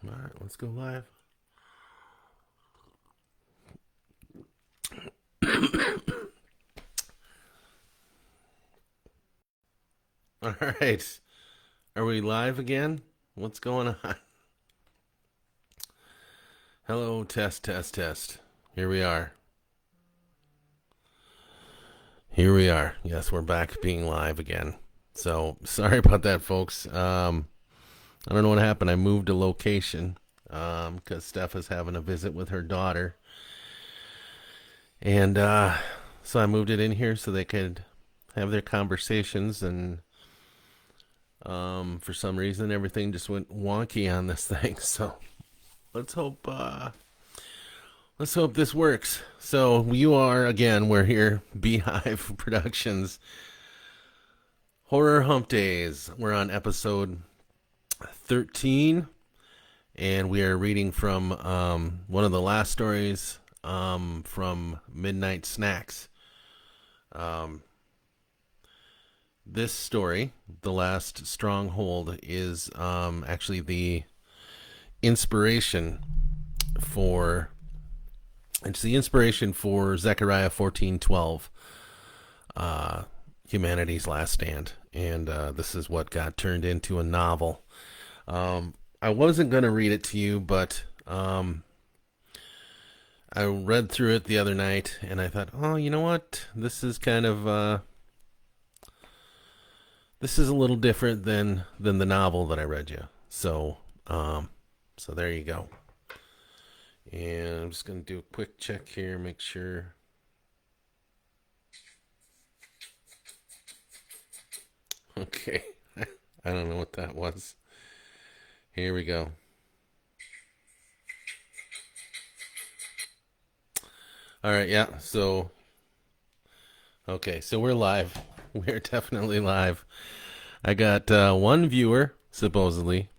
All right, let's go live. All right. Are we live again? What's going on? Hello, test, test, test. Here we are. Here we are. Yes, we're back being live again. So, sorry about that, folks. I don't know what happened. I moved a location because Steph is having a visit with her daughter. And so I moved it in here so they could have their conversations. And for some reason, everything just went wonky on this thing. So let's hope this works. So you are again. We're here, b.hive Productions, Horror Humpdays. We're on episode 13, and we are reading from one of the last stories from Midnight Snacks. This story, The Last Stronghold, is actually the inspiration for Zechariah 14:12, humanity's last stand, and this is what got turned into a novel. I wasn't going to read it to you, but I read through it the other night, and I thought, oh, you know what? This is kind of this is a little different than the novel that I read you. So so there you go. And I'm just going to do a quick check here, make sure. Okay. I don't know what that was. Here we go. All right, yeah. So okay, so we're live. We're definitely live. I got one viewer supposedly.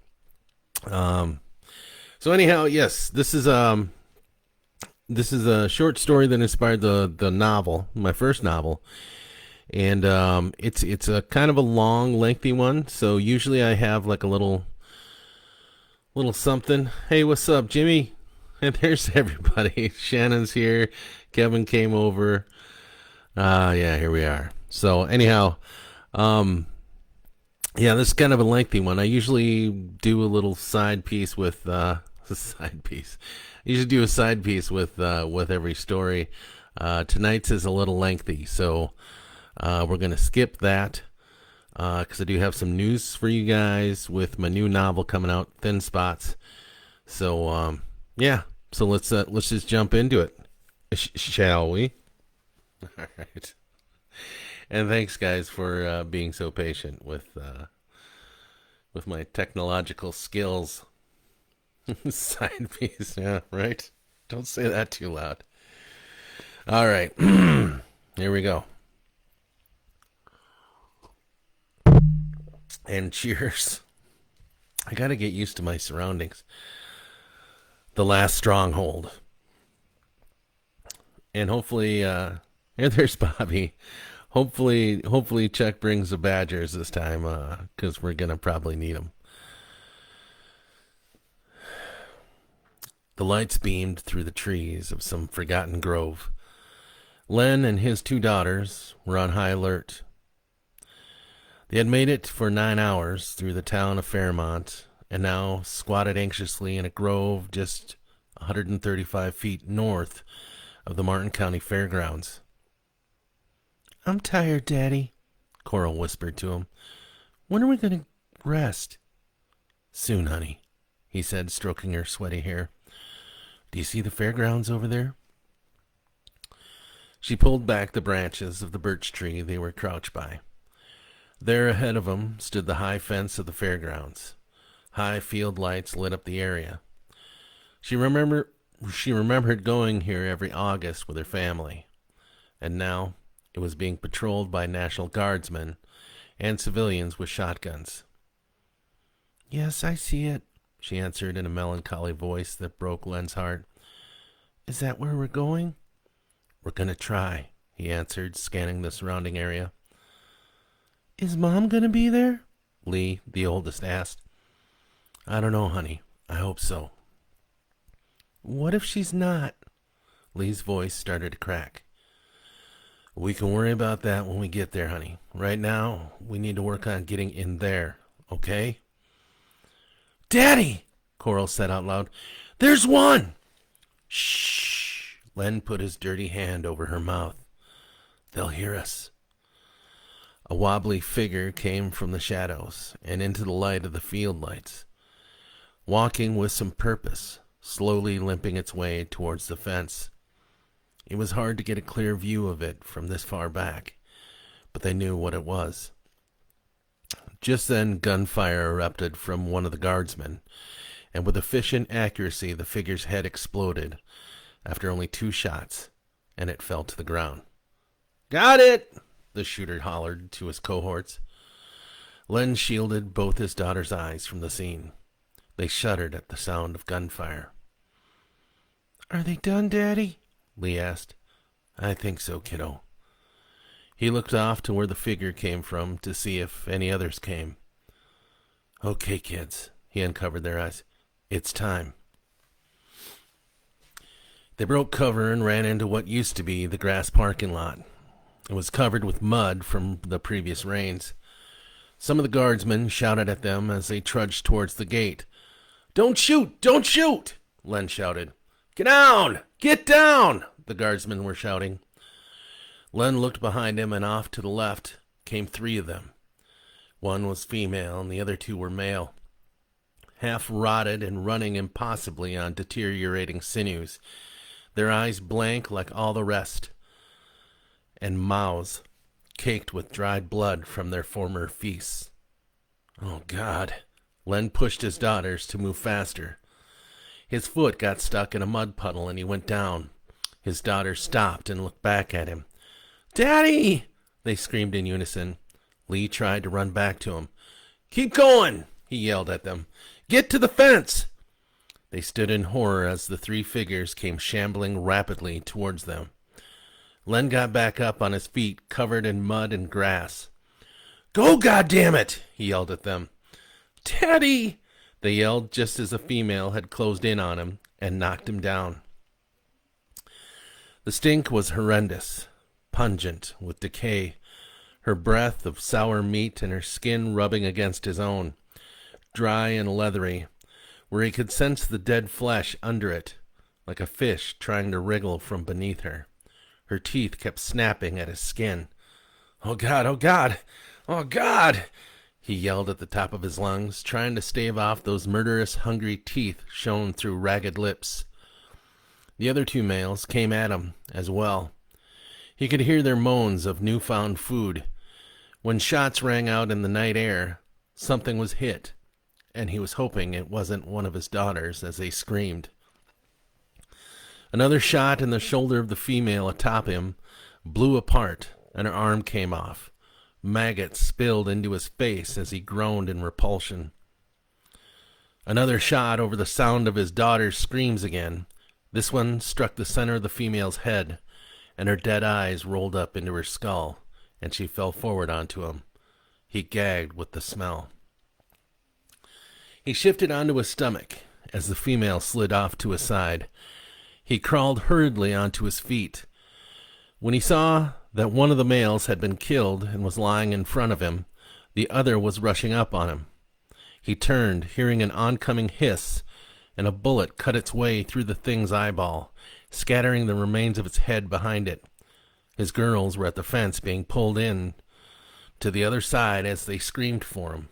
So anyhow, yes, this is a short story that inspired the novel, my first novel, and it's a kind of a long, lengthy one. So usually I have like a little something. Hey, what's up, Jimmy? And there's everybody. Shannon's here. Kevin came over. Yeah, here we are. So anyhow, yeah, this is kind of a lengthy one. I usually do a little side piece with a side piece. I usually do a side piece with every story. Tonight's is a little lengthy, so we're gonna skip that because I do have some news for you guys with my new novel coming out, Thin Spots. So yeah, so let's just jump into it, shall we? All right. And thanks, guys, for being so patient with my technological skills. Side piece, yeah, right? Don't say that too loud. All right, here we go. And cheers. I gotta get used to my surroundings. The Last Stronghold. And hopefully, here there's Bobby. Hopefully Chuck brings the Badgers this time, because we're gonna probably need them. The lights beamed through the trees of some forgotten grove. Len and his two daughters were on high alert. They had made it for 9 hours through the town of Fairmont, and now squatted anxiously in a grove just 135 feet north of the Martin County Fairgrounds. "I'm tired, Daddy," Coral whispered to him. "When are we going to rest?" "Soon, honey," he said, stroking her sweaty hair. "Do you see the fairgrounds over there?" She pulled back the branches of the birch tree they were crouched by. There ahead of them stood the high fence of the fairgrounds. High field lights lit up the area. She remembered going here every August with her family, and now it was being patrolled by National Guardsmen and civilians with shotguns. "Yes, I see it," she answered in a melancholy voice that broke Len's heart. "Is that where we're going?" "We're gonna try," he answered, scanning the surrounding area. "Is Mom gonna be there?" Lee, the oldest, asked. "I don't know, honey. I hope so. What if she's not? Lee's voice started to crack. We can worry about that when we get there, honey. Right now, we need to work on getting in there, okay? Daddy, Coral said out loud. There's one! Shh! Len put his dirty hand over her mouth. They'll hear us. A wobbly figure came from the shadows and into the light of the field lights, walking with some purpose, slowly limping its way towards the fence. It was hard to get a clear view of it from this far back, but they knew what it was. Just then, gunfire erupted from one of the guardsmen, and with efficient accuracy, the figure's head exploded after only 2 shots, and it fell to the ground. Got it! The shooter hollered to his cohorts. Len shielded both his daughter's eyes from the scene. They shuddered at the sound of gunfire. Are they done, Daddy? Lee asked. I think so, kiddo. He looked off to where the figure came from to see if any others came. Okay, kids. He uncovered their eyes. It's time. They broke cover and ran into what used to be the grass parking lot. It was covered with mud from the previous rains. Some of the guardsmen shouted at them as they trudged towards the gate. Don't shoot! Don't shoot! Len shouted. Get down! Get down! The guardsmen were shouting. Len looked behind him, and off to the left came 3 of them. One was female, and the other 2 were male. Half rotted and running impossibly on deteriorating sinews, their eyes blank like all the rest, and mouths caked with dried blood from their former feasts. Oh, God. Len pushed his daughters to move faster. His foot got stuck in a mud puddle, and he went down. His daughters stopped and looked back at him. Daddy! They screamed in unison. Lee tried to run back to him. Keep going! He yelled at them. Get to the fence! They stood in horror as the 3 figures came shambling rapidly towards them. Len got back up on his feet, covered in mud and grass. Go, goddammit! He yelled at them. Daddy! They yelled just as a female had closed in on him and knocked him down. The stink was horrendous, pungent with decay, her breath of sour meat and her skin rubbing against his own, dry and leathery, where he could sense the dead flesh under it, like a fish trying to wriggle from beneath her. Her teeth kept snapping at his skin. Oh, God, oh, God, oh, God! He yelled at the top of his lungs, trying to stave off those murderous, hungry teeth shown through ragged lips. The other 2 males came at him as well. He could hear their moans of newfound food. When shots rang out in the night air, something was hit, and he was hoping it wasn't one of his daughters as they screamed. Another shot in the shoulder of the female atop him blew apart, and her arm came off. Maggots spilled into his face as he groaned in repulsion. Another shot over the sound of his daughter's screams again. This one struck the center of the female's head, and her dead eyes rolled up into her skull, and she fell forward onto him. He gagged with the smell. He shifted onto his stomach as the female slid off to his side. He crawled hurriedly onto his feet. When he saw that one of the males had been killed and was lying in front of him, the other was rushing up on him. He turned, hearing an oncoming hiss, and a bullet cut its way through the thing's eyeball, scattering the remains of its head behind it. His girls were at the fence being pulled in to the other side as they screamed for him.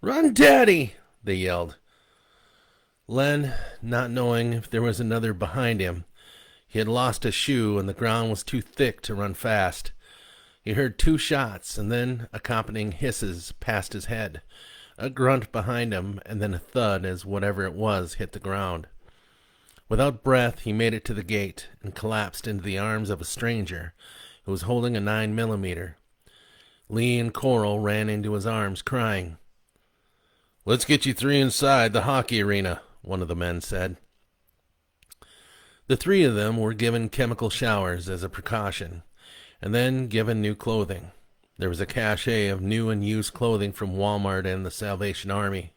Run, Daddy! They yelled. Len, not knowing if there was another behind him, he had lost a shoe and the ground was too thick to run fast. He heard 2 shots and then accompanying hisses past his head, a grunt behind him, and then a thud as whatever it was hit the ground. Without breath, he made it to the gate and collapsed into the arms of a stranger who was holding a 9mm. Lee and Coral ran into his arms, crying. Let's get you 3 inside the hockey arena, one of the men said. The 3 of them were given chemical showers as a precaution, and then given new clothing. There was a cache of new and used clothing from Walmart and the Salvation Army.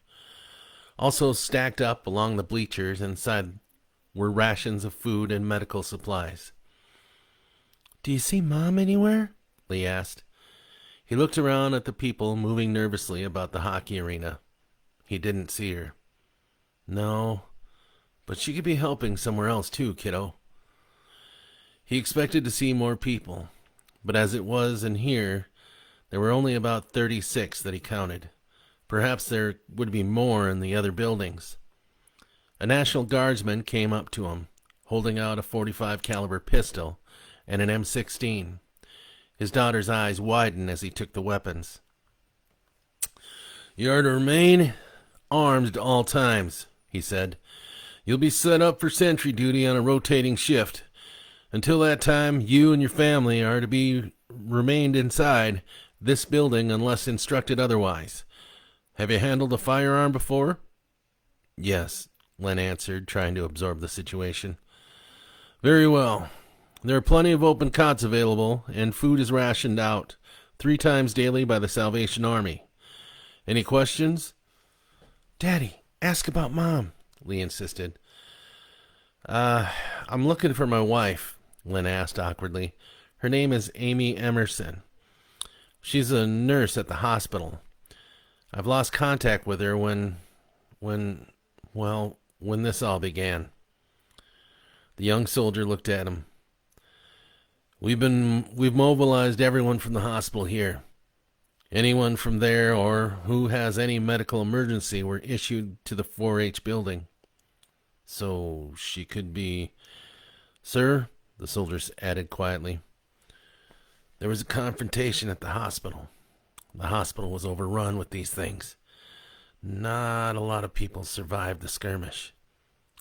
Also stacked up along the bleachers inside were rations of food and medical supplies. "Do you see Mom anywhere?" Lee asked. He looked around at the people moving nervously about the hockey arena. He didn't see her. "No, but she could be helping somewhere else too, kiddo." He expected to see more people, but as it was in here, there were only about 36 that he counted. Perhaps there would be more in the other buildings. A National Guardsman came up to him, holding out a .45 caliber pistol and an M16. His daughter's eyes widened as he took the weapons. "You are to remain armed at all times," he said. "You'll be set up for sentry duty on a rotating shift. Until that time, you and your family are to be remained inside this building unless instructed otherwise. Have you handled a firearm before?" "Yes," Len answered, trying to absorb the situation. "Very well. There are plenty of open cots available, and food is rationed out 3 times daily by the Salvation Army. Any questions?" "Daddy, ask about Mom," Lee insisted. I'm looking for my wife," Len asked awkwardly. "Her name is Amy Emerson. She's a nurse at the hospital. I've lost contact with her when this all began." The young soldier looked at him. We've mobilized everyone from the hospital here. Anyone from there or who has any medical emergency were issued to the 4-H building." "So she could be..." "Sir," the soldiers added quietly, "there was a confrontation at the hospital. The hospital was overrun with these things. Not a lot of people survived the skirmish.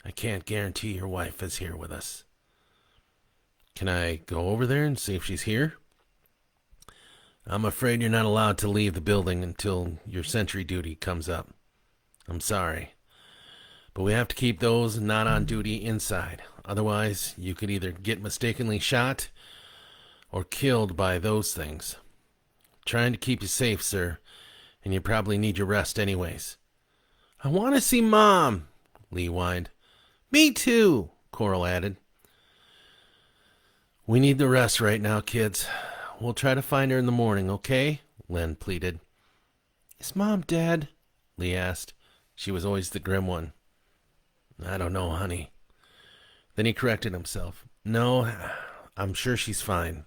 I can't guarantee your wife is here with us." "Can I go over there and see if she's here?" "I'm afraid you're not allowed to leave the building until your sentry duty comes up. I'm sorry. But we have to keep those not on duty inside. Otherwise, you could either get mistakenly shot or killed by those things. Trying to keep you safe, sir, and you probably need your rest anyways." "I want to see Mom," Lee whined. "Me too," Coral added. "We need the rest right now, kids. We'll try to find her in the morning, okay?" Len pleaded. "Is Mom dead?" Lee asked. She was always the grim one. "I don't know, honey." Then he corrected himself. "No, I'm sure she's fine.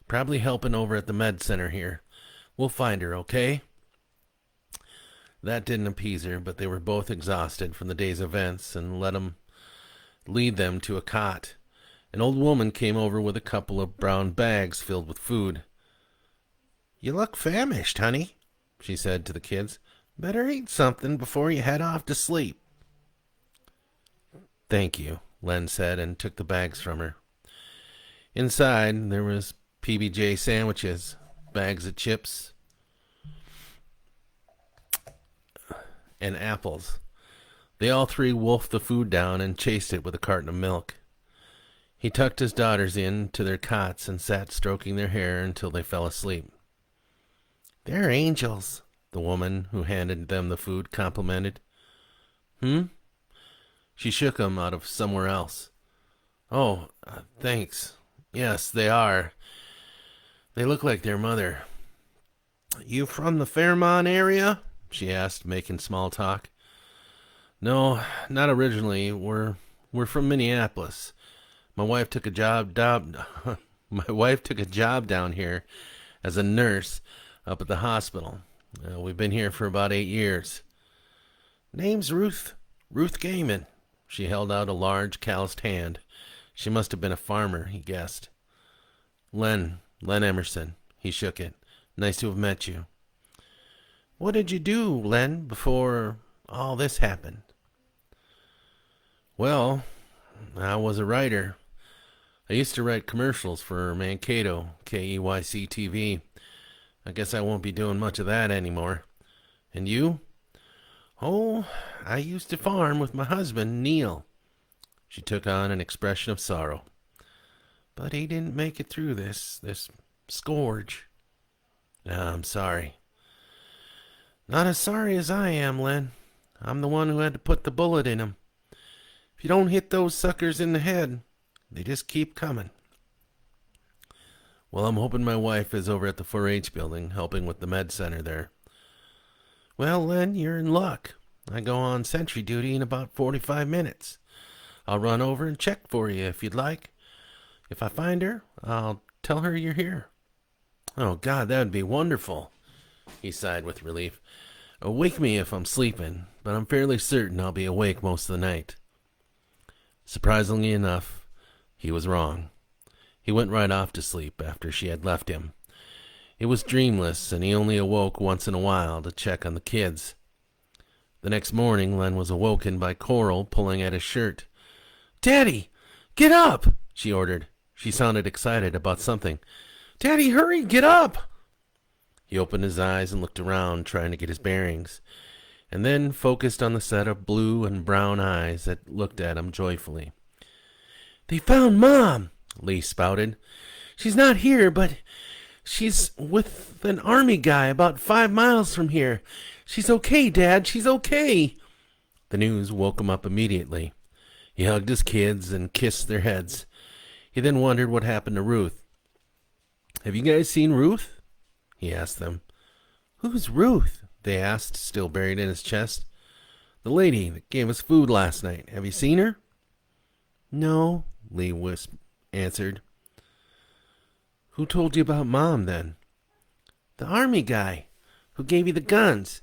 Probably helping over at the med center here. We'll find her, okay?" That didn't appease her, but they were both exhausted from the day's events and let him lead them to a cot. An old woman came over with a couple of brown bags filled with food. "You look famished, honey," she said to the kids. "Better eat something before you head off to sleep." "Thank you," Len said, and took the bags from her. Inside, there was PB&J sandwiches, bags of chips, and apples. They all three wolfed the food down and chased it with a carton of milk. He tucked his daughters in to their cots and sat stroking their hair until they fell asleep. "They're angels," the woman who handed them the food complimented. "Hmm?" She shook him out of somewhere else. "Oh, thanks. Yes, they are. They look like their mother." "You from the Fairmont area?" she asked, making small talk. "No, not originally. We're from Minneapolis. My wife took a job down here as a nurse up at the hospital. We've been here for about 8 years." "Name's Ruth Gaiman." She held out a large, calloused hand. She must have been a farmer, he guessed. Len Emerson." He shook it. "Nice to have met you." "What did you do, Len, before all this happened?" "Well, I was a writer. I used to write commercials for Mankato, KEYC TV. I guess I won't be doing much of that anymore. And you?" "Oh, I used to farm with my husband, Neil." She took on an expression of sorrow. "But he didn't make it through this scourge." "I'm sorry." "Not as sorry as I am, Len. I'm the one who had to put the bullet in him. If you don't hit those suckers in the head, they just keep coming. Well, I'm hoping my wife is over at the 4-H building, helping with the med center there. Well, Len, you're in luck. I go on sentry duty in about 45 minutes. I'll run over and check for you if you'd like. If I find her, I'll tell her you're here. Oh, God, that would be wonderful, he sighed with relief. Wake me if I'm sleeping, but I'm fairly certain I'll be awake most of the night. Surprisingly enough, he was wrong. He went right off to sleep after she had left him. It was dreamless, and he only awoke once in a while to check on the kids. The next morning, Len was awoken by Coral pulling at his shirt. "Daddy, get up!" she ordered. She sounded excited about something. "Daddy, hurry, get up!" He opened his eyes and looked around, trying to get his bearings, and then focused on the set of blue and brown eyes that looked at him joyfully. "They found Mom!" Lee spouted. "She's not here, but she's with an army guy about 5 miles from here. She's okay, Dad, she's okay." The news woke him up immediately. He hugged his kids and kissed their heads. He then wondered what happened to Ruth. "Have you guys seen Ruth?" he asked them. "Who's Ruth?" they asked, still buried in his chest. "The lady that gave us food last night. Have you seen her?" "No," Lee answered. "Who told you about Mom, then?" "The army guy who gave you the guns.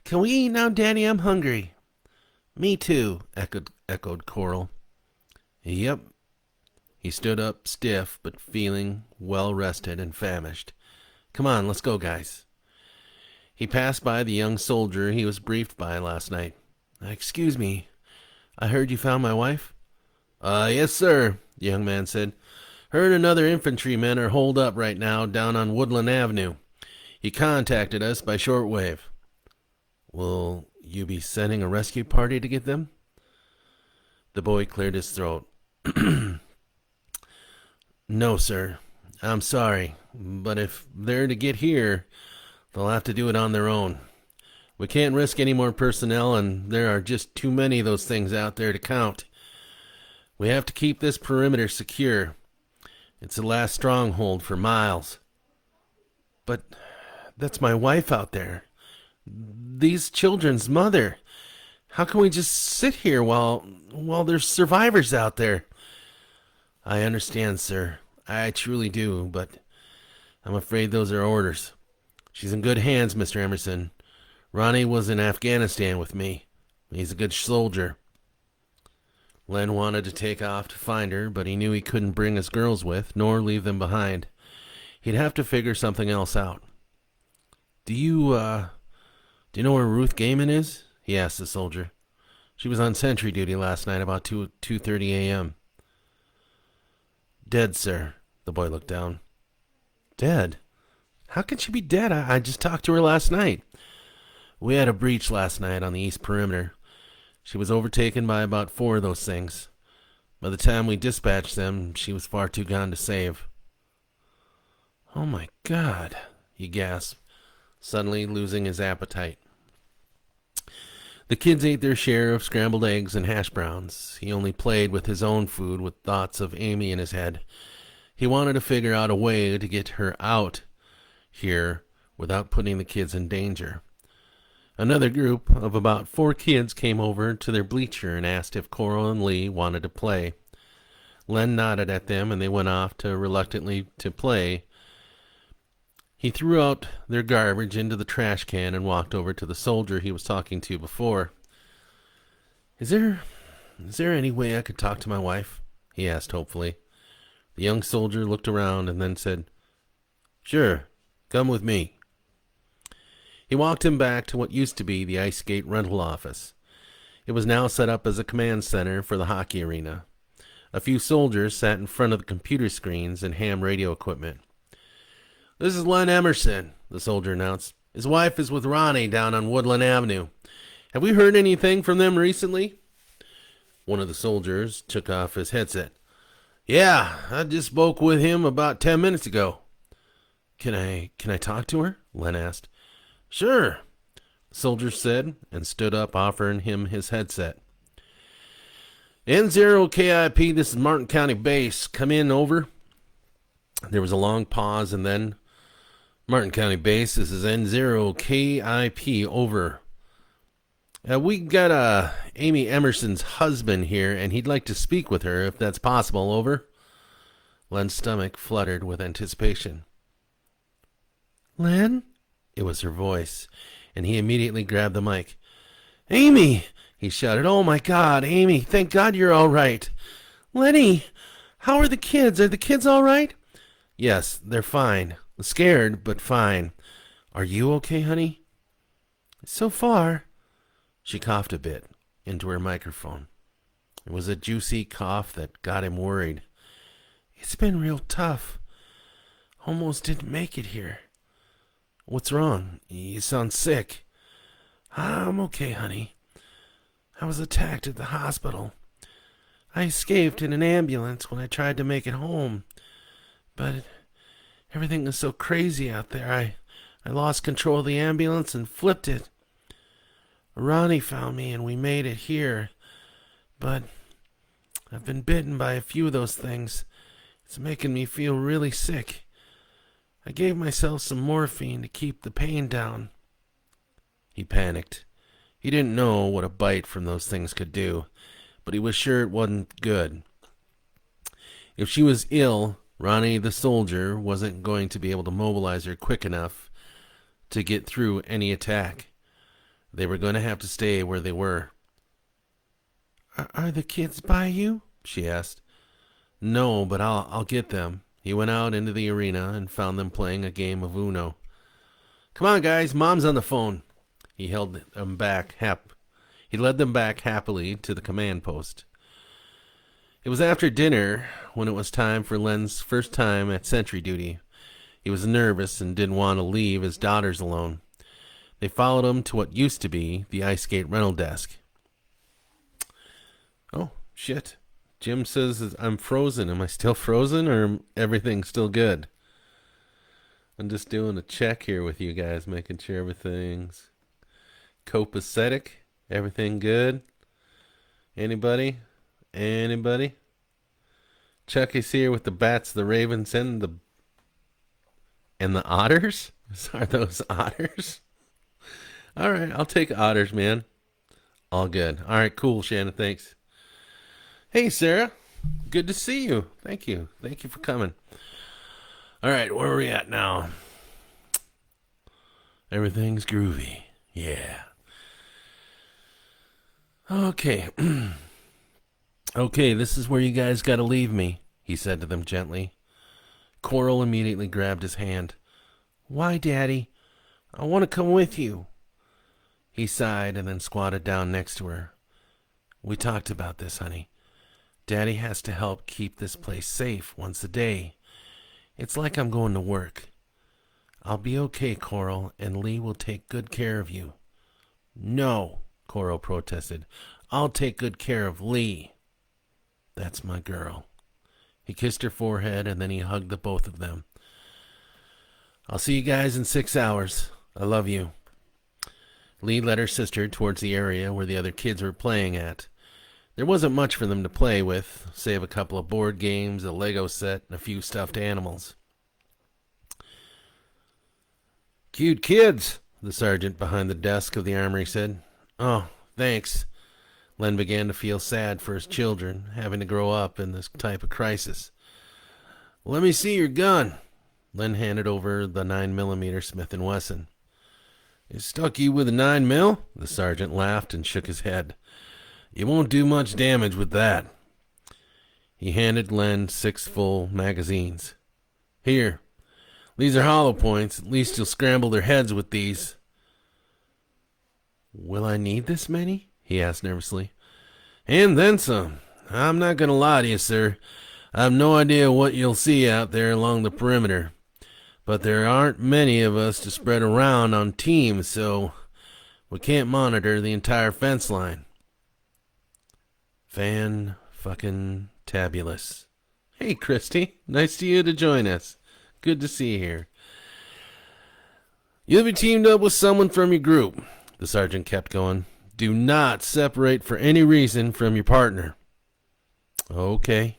Can we eat now, Daddy? I'm hungry." "Me too," echoed Coral. "Yep." He stood up stiff, but feeling well-rested and famished. "Come on, let's go, guys." He passed by the young soldier he was briefed by last night. "Excuse me, I heard you found my wife?" Yes, sir," the young man said. "Her and another infantryman are holed up right now down on Woodland Avenue. He contacted us by shortwave." "Will you be sending a rescue party to get them?" The boy cleared his throat. "No, sir. I'm sorry, but if they're to get here, they'll have to do it on their own. We can't risk any more personnel, and there are just too many of those things out there to count. We have to keep this perimeter secure. It's the last stronghold for miles." "But that's my wife out there. These children's mother. How can we just sit here while there's survivors out there?" "I understand, sir. I truly do, but I'm afraid those are orders. She's in good hands, Mr. Emerson. Ronnie was in Afghanistan with me. He's a good soldier." Len wanted to take off to find her, but he knew he couldn't bring his girls with, nor leave them behind. He'd have to figure something else out. Do you know where Ruth Gaiman is?" he asked the soldier. "She was on sentry duty last night about 2:30 a.m. "Dead, sir." The boy looked down. "Dead? How can she be dead? I just talked to her last night." "We had a breach last night on the east perimeter. She was overtaken by about 4 of those things. By the time we dispatched them, she was far too gone to save." "Oh, my God," he gasped, suddenly losing his appetite. The kids ate their share of scrambled eggs and hash browns. He only played with his own food with thoughts of Amy in his head. He wanted to figure out a way to get her out here without putting the kids in danger. Another group of about 4 kids came over to their bleacher and asked if Coral and Lee wanted to play. Len nodded at them, and they went off reluctantly to play. He threw out their garbage into the trash can and walked over to the soldier he was talking to before. Is there any way I could talk to my wife?" he asked hopefully. The young soldier looked around and then said, "Sure, come with me." He walked him back to what used to be the Ice Skate rental office. It was now set up as a command center for the hockey arena. A few soldiers sat in front of the computer screens and ham radio equipment. "This is Len Emerson," the soldier announced. "His wife is with Ronnie down on Woodland Avenue. Have we heard anything from them recently?" One of the soldiers took off his headset. "Yeah, I just spoke with him about 10 minutes ago." Can I talk to her?" Len asked. "Sure. soldier said, and stood up, offering him his headset. N0KIP, this is Martin County Base. Come in, over. There was a long pause, and then, Martin County Base, this is N0KIP, over. We got Amy Emerson's husband here, and he'd like to speak with her, if that's possible, over. Len's stomach fluttered with anticipation. Len? It was her voice, and he immediately grabbed the mic. Amy! He shouted. Oh my God, Amy, thank God you're all right. Lenny, how are the kids? Are the kids all right? Yes, they're fine. Scared, but fine. Are you okay, honey? So far. She coughed a bit into her microphone. It was a juicy cough that got him worried. It's been real tough. Almost didn't make it here. What's wrong? You sound sick. I'm okay, honey. I was attacked at the hospital. I escaped in an ambulance when I tried to make it home. But everything was so crazy out there. I lost control of the ambulance and flipped it. Ronnie found me and we made it here. But I've been bitten by a few of those things. It's making me feel really sick. I gave myself some morphine to keep the pain down. He panicked. He didn't know what a bite from those things could do, but he was sure it wasn't good. If she was ill, Ronnie the soldier wasn't going to be able to mobilize her quick enough to get through any attack. They were going to have to stay where they were. Are the kids by you? She asked. No, but I'll get them. He went out into the arena and found them playing a game of Uno. Come on, guys, Mom's on the phone. He led them back happily to the command post. It was after dinner when it was time for Len's first time at sentry duty. He was nervous and didn't want to leave his daughters alone. They followed him to what used to be the ice skate rental desk. Oh, shit. Jim says I'm frozen. Am I still frozen or everything still good? I'm just doing a check here with you guys, making sure everything's copacetic. Everything good? Anybody? Chucky's here with the bats, the ravens, and the otters? Are those otters? All right, I'll take otters, man. All good. All right, cool, Shannon. Thanks. Hey, Sarah. Good to see you. Thank you. Thank you for coming. All right, where are we at now? Everything's groovy. Yeah. Okay. Okay, this is where you guys gotta leave me, he said to them gently. Coral immediately grabbed his hand. Why, Daddy? I want to come with you. He sighed and then squatted down next to her. We talked about this, honey. Daddy has to help keep this place safe once a day. It's like I'm going to work. I'll be okay, Coral, and Lee will take good care of you. No, Coral protested. I'll take good care of Lee. That's my girl. He kissed her forehead and then he hugged the both of them. I'll see you guys in 6 hours. I love you. Lee led her sister towards the area where the other kids were playing at. There wasn't much for them to play with, save a couple of board games, a Lego set, and a few stuffed animals. Cute kids, the sergeant behind the desk of the armory said. Oh, thanks. Len began to feel sad for his children, having to grow up in this type of crisis. Let me see your gun. Len handed over the 9mm Smith & Wesson. It stuck you with a 9mm? The sergeant laughed and shook his head. You won't do much damage with that. He handed Len 6 full magazines. Here. These are hollow points. At least you'll scramble their heads with these. Will I need this many? He asked nervously. And then some. I'm not going to lie to you, sir. I have no idea what you'll see out there along the perimeter. But there aren't many of us to spread around on teams, so we can't monitor the entire fence line. Fan-fucking-tabulous. Hey, Christy. Nice to you to join us. Good to see you here. You'll be teamed up with someone from your group. The sergeant kept going. Do not separate for any reason from your partner. Okay.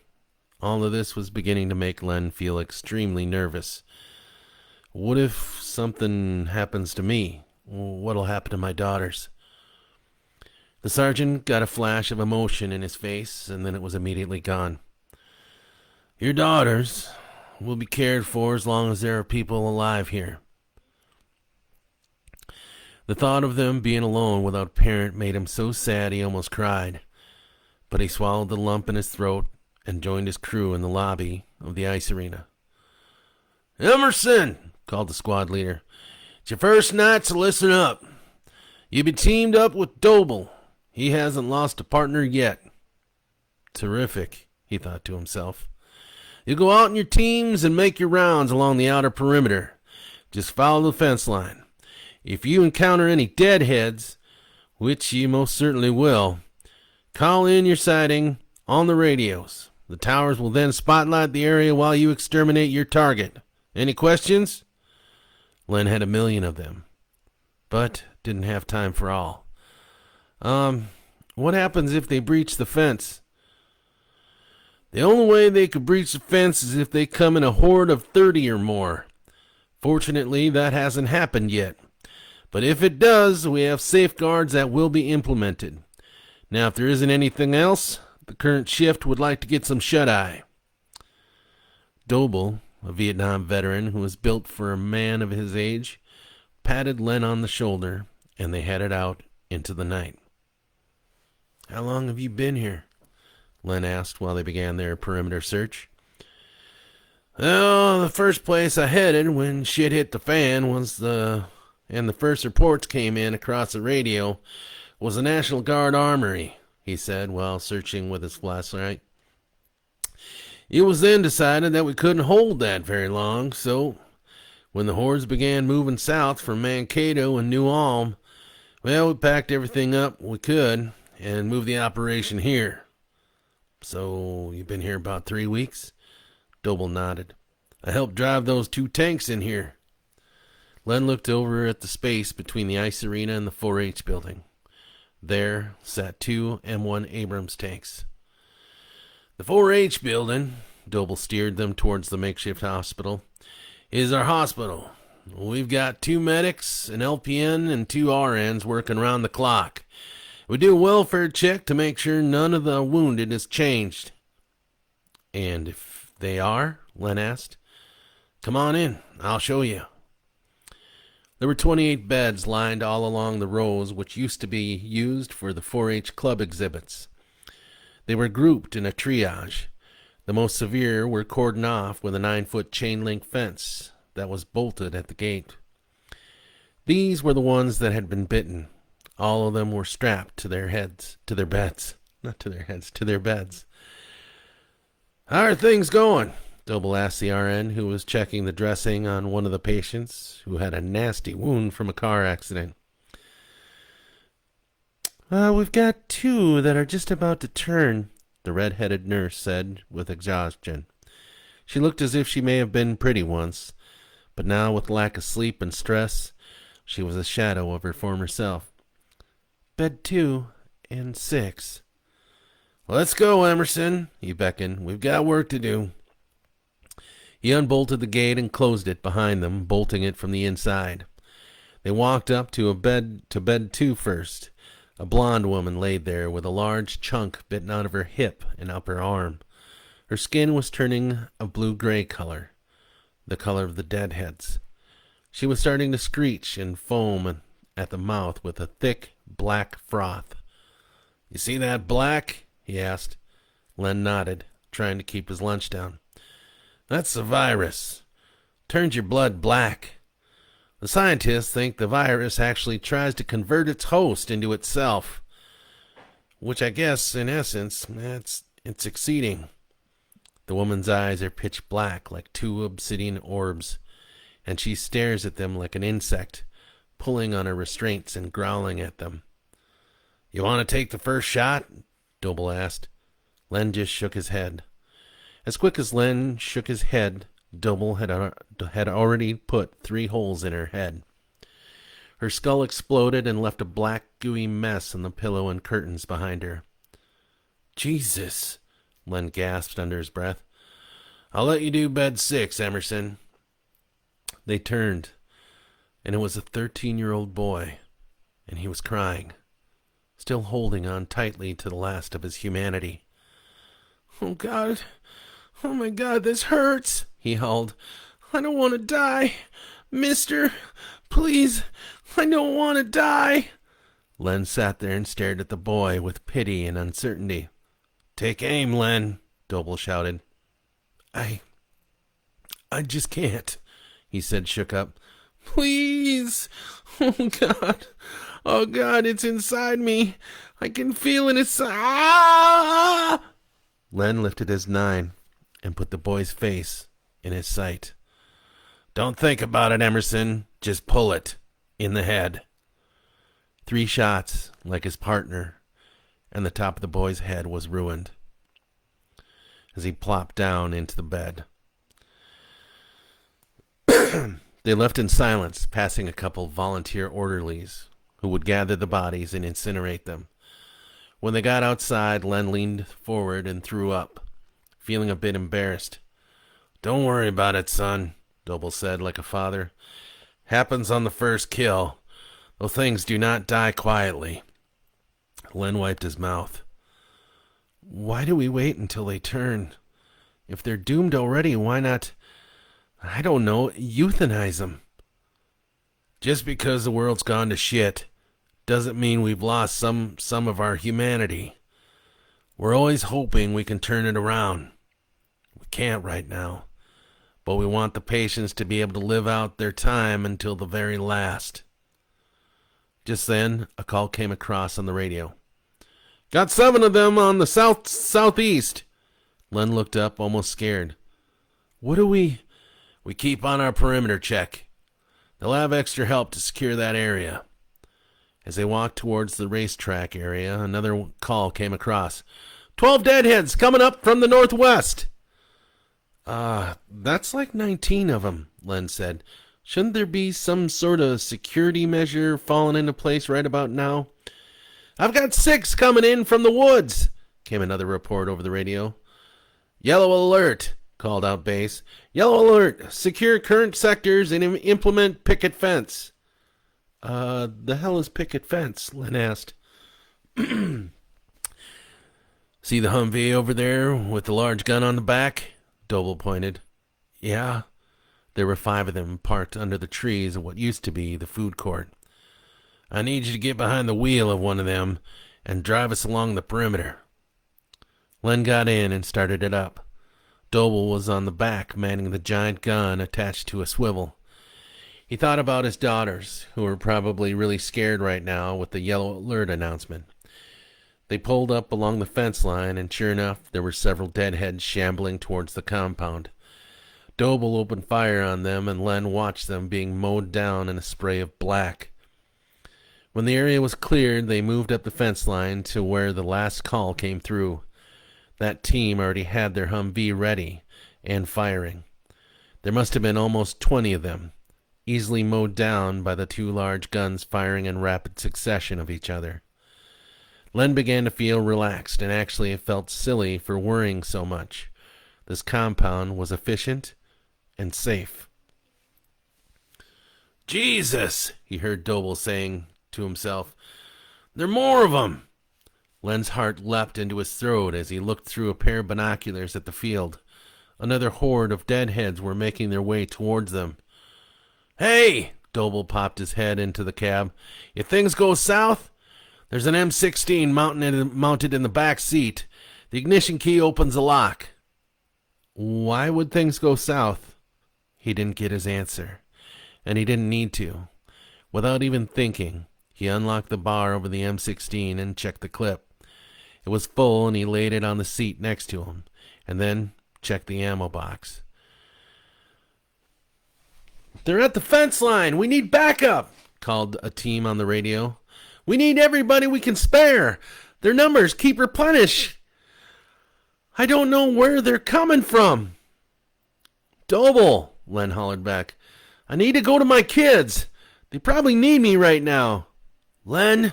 All of this was beginning to make Len feel extremely nervous. What if something happens to me? What'll happen to my daughters? The sergeant got a flash of emotion in his face, and then it was immediately gone. Your daughters will be cared for as long as there are people alive here. The thought of them being alone without a parent made him so sad he almost cried. But he swallowed the lump in his throat and joined his crew in the lobby of the ice arena. Emerson, called the squad leader. It's your first night, so listen up. You've been teamed up with Doble. He hasn't lost a partner yet. Terrific, he thought to himself. You go out in your teams and make your rounds along the outer perimeter. Just follow the fence line. If you encounter any deadheads, which you most certainly will, call in your sighting on the radios. The towers will then spotlight the area while you exterminate your target. Any questions? Len had a million of them, but didn't have time for all. What happens if they breach the fence? The only way they could breach the fence is if they come in a horde of 30 or more. Fortunately, that hasn't happened yet. But if it does, we have safeguards that will be implemented. Now, if there isn't anything else, the current shift would like to get some shut-eye. Doble, a Vietnam veteran who was built for a man of his age, patted Len on the shoulder, and they headed out into the night. How long have you been here? Len asked while they began their perimeter search. Well, the first place I headed when shit hit the fan and the first reports came in across the radio was the National Guard Armory, he said while searching with his flashlight. It was then decided that we couldn't hold that very long, so when the hordes began moving south from Mankato and New Ulm, well, we packed everything up we could and moved the operation here. So, you've been here about 3 weeks? Doble nodded. I helped drive those 2 tanks in here. Len looked over at the space between the ice arena and the 4-H building. There sat 2 M1 Abrams tanks. The 4-H building, Doble steered them towards the makeshift hospital, is our hospital. We've got 2 medics, an LPN, and 2 RNs working around the clock. We do a welfare check to make sure none of the wounded is changed. And if they are, Len asked, come on in, I'll show you. There were 28 beds lined all along the rows which used to be used for the 4-H club exhibits. They were grouped in a triage. The most severe were cordoned off with a 9-foot chain-link fence that was bolted at the gate. These were the ones that had been bitten. All of them were strapped to their beds. How are things going? Doble asked the RN, who was checking the dressing on one of the patients, who had a nasty wound from a car accident. We've got 2 that are just about to turn, the red-headed nurse said with exhaustion. She looked as if she may have been pretty once, but now with lack of sleep and stress, she was a shadow of her former self. Bed 2 and 6. Let's go, Emerson, he beckoned. We've got work to do. He unbolted the gate and closed it behind them, bolting it from the inside. They walked up to bed 2 first. A blonde woman laid there with a large chunk bitten out of her hip and upper arm. Her skin was turning a blue-gray color, the color of the deadheads. She was starting to screech and foam at the mouth with a thick, black froth. You see that black? He asked. Len nodded, trying to keep his lunch down. That's the virus. Turns your blood black. The scientists think the virus actually tries to convert its host into itself, which I guess, in essence, it's succeeding. The woman's eyes are pitch black like 2 obsidian orbs, and she stares at them like an insect, pulling on her restraints and growling at them. You want to take the first shot? Doble asked. Len just shook his head. As quick as Len shook his head, Doble had already put 3 holes in her head. Her skull exploded and left a black, gooey mess on the pillow and curtains behind her. Jesus, Len gasped under his breath. I'll let you do bed 6, Emerson. They turned, and it was a 13-year-old boy, and he was crying, still holding on tightly to the last of his humanity. Oh, God. Oh, my God, this hurts, he howled. I don't want to die. Mister, please, I don't want to die. Len sat there and stared at the boy with pity and uncertainty. Take aim, Len, Doble shouted. I just can't, he said, shook up. Please. Oh, God. Oh, God, it's inside me. I can feel it inside. Ah! Len lifted his 9 and put the boy's face in his sight. Don't think about it, Emerson. Just pull it. In the head. 3 shots, like his partner, and the top of the boy's head was ruined as he plopped down into the bed. They left in silence, passing a couple volunteer orderlies who would gather the bodies and incinerate them. When they got outside, Len leaned forward and threw up, feeling a bit embarrassed. Don't worry about it, son, Doble said like a father. Happens on the first kill. Those things do not die quietly. Len wiped his mouth. Why do we wait until they turn? If they're doomed already, why not, I don't know, euthanize them? Just because the world's gone to shit doesn't mean we've lost some of our humanity. We're always hoping we can turn it around. We can't right now, but we want the patients to be able to live out their time until the very last. Just then, a call came across on the radio. Got 7 of them on the southeast. Len looked up, almost scared. What do we keep on our perimeter check. They'll have extra help to secure that area. As they walked towards the racetrack area, another call came across. 12 deadheads coming up from the northwest. That's like 19 of them, Len said. Shouldn't there be some sort of security measure falling into place right about now? I've got 6 coming in from the woods, came another report over the radio. Yellow alert, called out Base. Yellow alert, secure current sectors and implement picket fence. The hell is picket fence? Len asked. See the Humvee over there with the large gun on the back? Doble pointed. Yeah. There were 5 of them parked under the trees of what used to be the food court. I need you to get behind the wheel of one of them and drive us along the perimeter. Len got in and started it up. Doble was on the back, manning the giant gun attached to a swivel. He thought about his daughters, who were probably really scared right now with the yellow alert announcement. They pulled up along the fence line, and sure enough, there were several deadheads shambling towards the compound. Doble opened fire on them, and Len watched them being mowed down in a spray of black. When the area was cleared, they moved up the fence line to where the last call came through. That team already had their Humvee ready and firing. There must have been almost 20 of them, easily mowed down by the 2 large guns firing in rapid succession of each other. Len began to feel relaxed, and actually it felt silly for worrying so much. This compound was efficient and safe. Jesus, he heard Doble saying to himself. There are more of them. Len's heart leapt into his throat as he looked through a pair of binoculars at the field. Another horde of deadheads were making their way towards them. Hey! Doble popped his head into the cab. If things go south, there's an M16 mounted in the back seat. The ignition key opens the lock. Why would things go south? He didn't get his answer, and he didn't need to. Without even thinking, he unlocked the bar over the M16 and checked the clip. It was full, and he laid it on the seat next to him, and then checked the ammo box. They're at the fence line. We need backup, called a team on the radio. We need everybody we can spare. Their numbers keep replenished. I don't know where they're coming from. Doble, Len hollered back. I need to go to my kids. They probably need me right now. Len,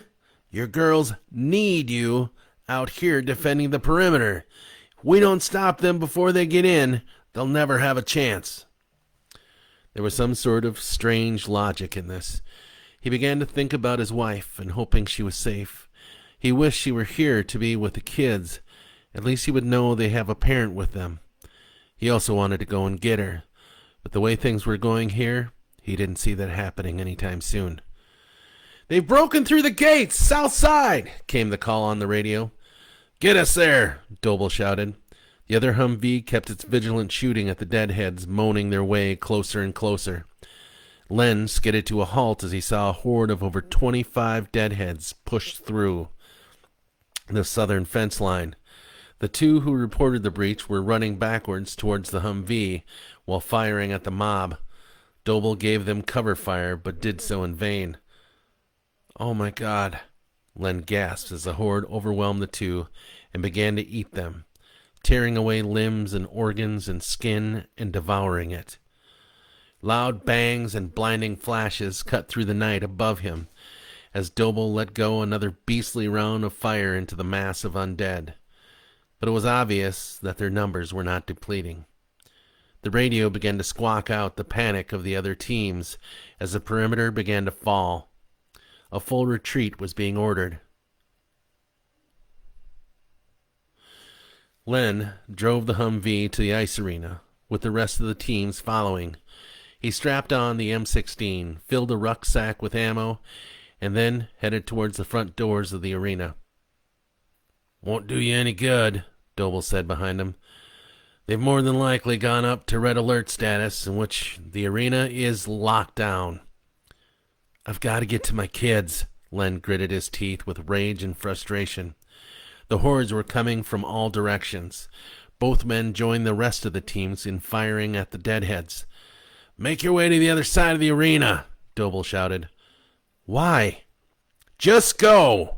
your girls need you out here defending the perimeter. If we don't stop them before they get in, they'll never have a chance. There was some sort of strange logic in this. He began to think about his wife and hoping she was safe. He wished she were here to be with the kids. At least he would know they have a parent with them. He also wanted to go and get her. But the way things were going here, he didn't see that happening anytime soon. "They've broken through the gates, south side," came the call on the radio. "Get us there," Doble shouted. The other Humvee kept its vigilant shooting at the deadheads, moaning their way closer and closer. Len skidded to a halt as he saw a horde of over 25 deadheads push through the southern fence line. The two who reported the breach were running backwards towards the Humvee while firing at the mob. Doble gave them cover fire, but did so in vain. "Oh my God," Len gasped as the horde overwhelmed the two and began to eat them, tearing away limbs and organs and skin and devouring it. Loud bangs and blinding flashes cut through the night above him as Doble let go another beastly round of fire into the mass of undead. But it was obvious that their numbers were not depleting. The radio began to squawk out the panic of the other teams as the perimeter began to fall. A full retreat was being ordered. Len drove the Humvee to the ice arena, with the rest of the teams following. He strapped on the M16, filled a rucksack with ammo, and then headed towards the front doors of the arena. "Won't do you any good," Doble said behind him. "They've more than likely gone up to red alert status, in which the arena is locked down." "I've got to get to my kids," Len gritted his teeth with rage and frustration. The hordes were coming from all directions. Both men joined the rest of the teams in firing at the deadheads. "Make your way to the other side of the arena," Doble shouted. "Why?" "Just go!"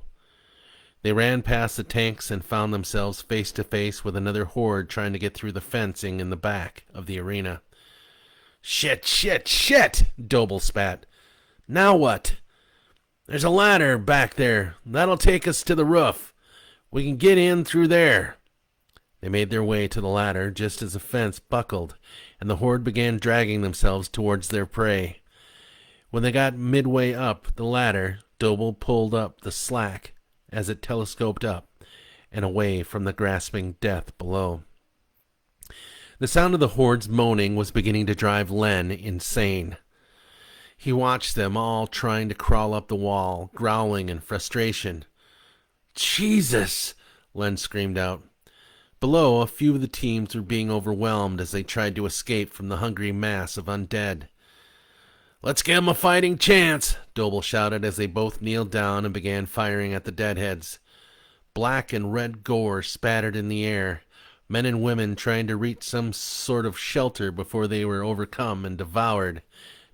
They ran past the tanks and found themselves face to face with another horde trying to get through the fencing in the back of the arena. "Shit, shit, shit!" Doble spat. "Now what?" "There's a ladder back there. That'll take us to the roof. We can get in through there." They made their way to the ladder just as the fence buckled, and the horde began dragging themselves towards their prey. When they got midway up the ladder, Doble pulled up the slack as it telescoped up and away from the grasping death below. The sound of the horde's moaning was beginning to drive Len insane. He watched them all trying to crawl up the wall, growling in frustration. "Jesus!" Len screamed out. Below, a few of the teams were being overwhelmed as they tried to escape from the hungry mass of undead. "Let's give 'em a fighting chance," Doble shouted as they both kneeled down and began firing at the deadheads. Black and red gore spattered in the air, men and women trying to reach some sort of shelter before they were overcome and devoured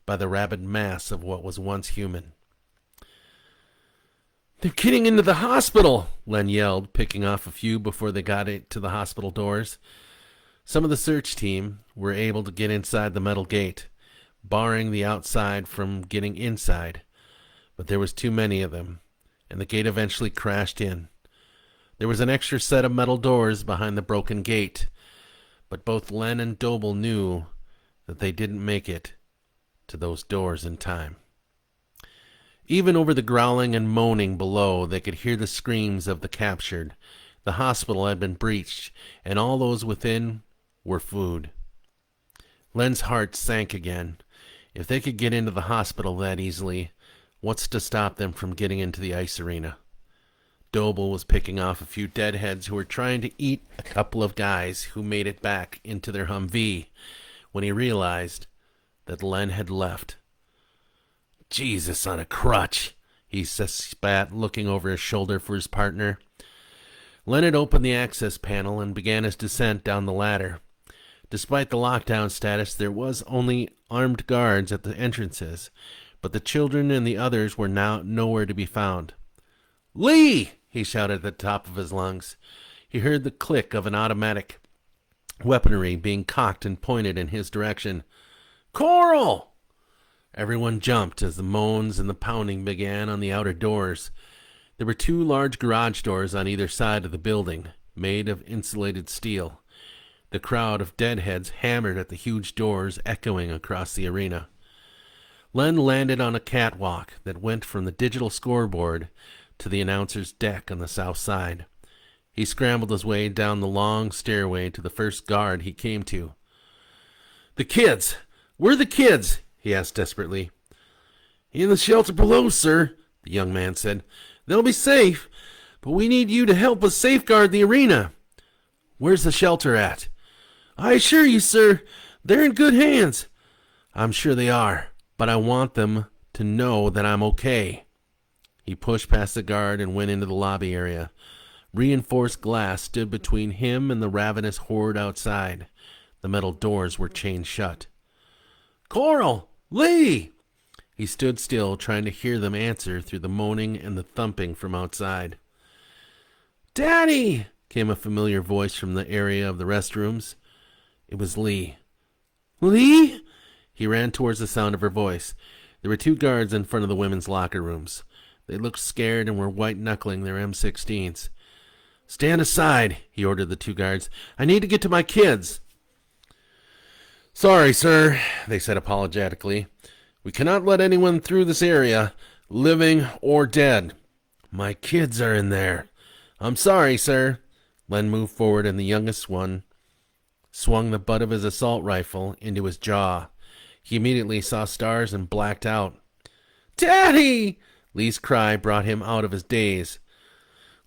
by the rabid mass of what was once human. "They're getting into the hospital," Len yelled, picking off a few before they got to the hospital doors. Some of the search team were able to get inside the metal gate, barring the outside from getting inside, but there was too many of them, and the gate eventually crashed in. There was an extra set of metal doors behind the broken gate, but both Len and Doble knew that they didn't make it to those doors in time. Even over the growling and moaning below, they could hear the screams of the captured. The hospital had been breached, and all those within were food. Len's heart sank again. If they could get into the hospital that easily, what's to stop them from getting into the ice arena? Doble was picking off a few deadheads who were trying to eat a couple of guys who made it back into their Humvee when he realized that Len had left. "Jesus on a crutch," he spat, looking over his shoulder for his partner. Len had opened the access panel and began his descent down the ladder. Despite the lockdown status, there was only armed guards at the entrances, but the children and the others were now nowhere to be found. "Lee!" he shouted at the top of his lungs. He heard the click of an automatic weaponry being cocked and pointed in his direction. "Coral!" Everyone jumped as the moans and the pounding began on the outer doors. There were 2 large garage doors on either side of the building, made of insulated steel. The crowd of deadheads hammered at the huge doors, echoing across the arena. Len landed on a catwalk that went from the digital scoreboard to the announcer's deck on the south side. He scrambled his way down the long stairway to the first guard he came to. "The kids! Where are the kids?" he asked desperately. "In the shelter below, sir," the young man said. "They'll be safe, but we need you to help us safeguard the arena." "Where's the shelter at?" "I assure you, sir, they're in good hands." "I'm sure they are, but I want them to know that I'm okay." He pushed past the guard and went into the lobby area. Reinforced glass stood between him and the ravenous horde outside. The metal doors were chained shut. "Coral! Lee!" He stood still, trying to hear them answer through the moaning and the thumping from outside. "Daddy!" came a familiar voice from the area of the restrooms. It was Lee. "Lee?" He ran towards the sound of her voice. There were 2 guards in front of the women's locker rooms. They looked scared and were white-knuckling their M16s. "Stand aside," he ordered the 2 guards. "I need to get to my kids." "Sorry, sir," they said apologetically. "We cannot let anyone through this area, living or dead." "My kids are in there." "I'm sorry, sir." Len moved forward, and the youngest one swung the butt of his assault rifle into his jaw. He immediately saw stars and blacked out. "Daddy!" Lee's cry brought him out of his daze.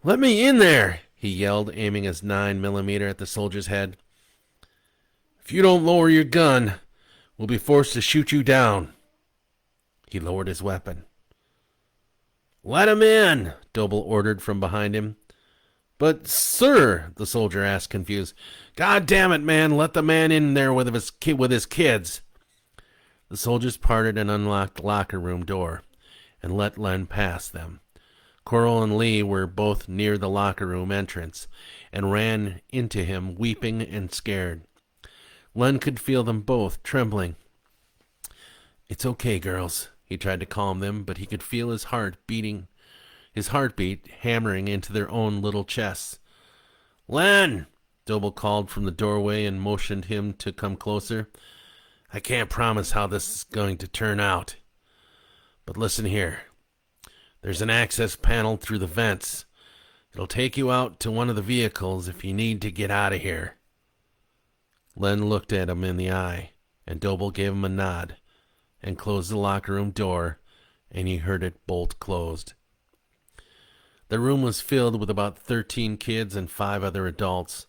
"Let me in there!" he yelled, aiming his 9mm at the soldier's head. "If you don't lower your gun, we'll be forced to shoot you down." He lowered his weapon. "Let him in," Doble ordered from behind him. "But, sir," the soldier asked, confused. "God damn it, man, let the man in there with his kids." The soldiers parted and unlocked the locker room door and let Len pass them. Coral and Lee were both near the locker room entrance and ran into him, weeping and scared. Len could feel them both trembling. "It's okay, girls," he tried to calm them, but he could feel his heartbeat hammering into their own little chests. "Len!" Doble called from the doorway and motioned him to come closer. "I can't promise how this is going to turn out. But listen here. There's an access panel through the vents. It'll take you out to one of the vehicles if you need to get out of here." Len looked at him in the eye, and Doble gave him a nod and closed the locker room door, and he heard it bolt closed. The room was filled with about 13 kids and 5 other adults.